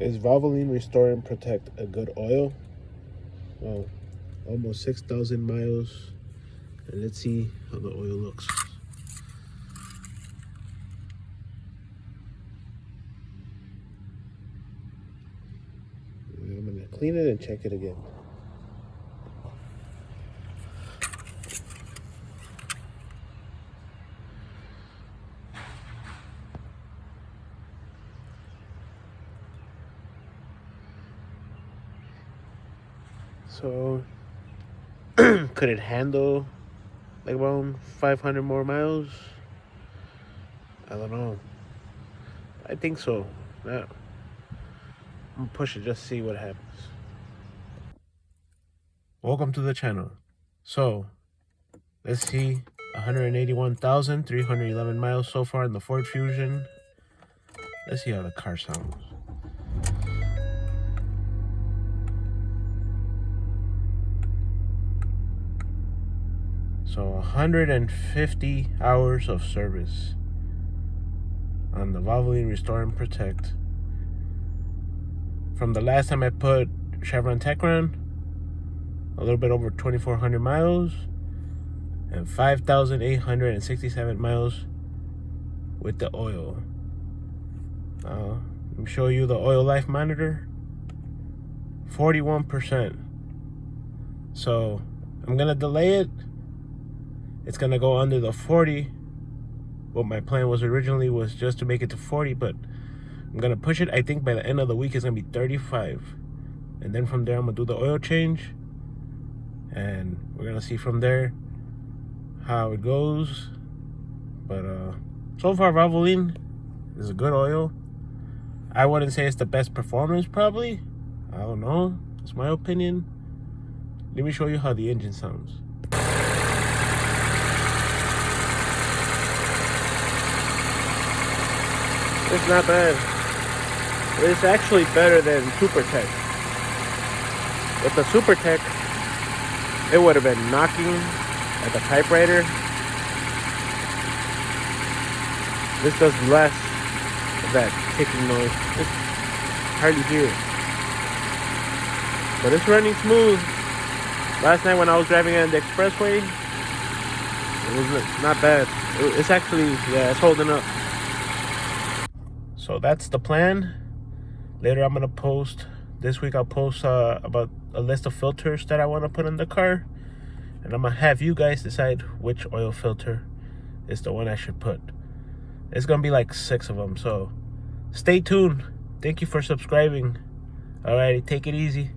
Is Valvoline Restore and Protect a good oil? Well, almost 6,000 miles. And let's see how the oil looks. I'm gonna clean it and check it again. So, could it handle like around 500 more miles? I don't know. I think so. Yeah. I'm gonna push it, just see what happens. Welcome to the channel. So, let's see. 181,311 miles so far in the Ford Fusion. Let's see how the car sounds. So 150 hours of service on the Valvoline Restore and Protect. From the last time I put Chevron Techron, a little bit over 2,400 miles and 5,867 miles with the oil. Let me show you the oil life monitor. 41%. So I'm gonna delay it. It's gonna go under the 40. What my plan was originally was just to make it to 40, but I'm gonna push it. I think by the end of the week it's gonna be 35. And then from there I'm gonna do the oil change. And we're gonna see from there how it goes. But so far Valvoline is a good oil. I wouldn't say it's the best performance probably. I don't know. It's my opinion. Let me show you how the engine sounds. It's not bad. It's actually better than Super Tech. With the Super Tech, it would have been knocking like a typewriter. This does less of that ticking noise. It's hardly hear it. But it's running smooth. Last night when I was driving on the expressway, it was not bad. It's actually, yeah, it's holding up. So that's the plan. Later I'm gonna post, this week I'll post about a list of filters that I want to put in the car. And I'm gonna have you guys decide which oil filter is the one I should put. It's gonna be like 6 of them, so stay tuned. Thank you for subscribing. Alrighty, take it easy.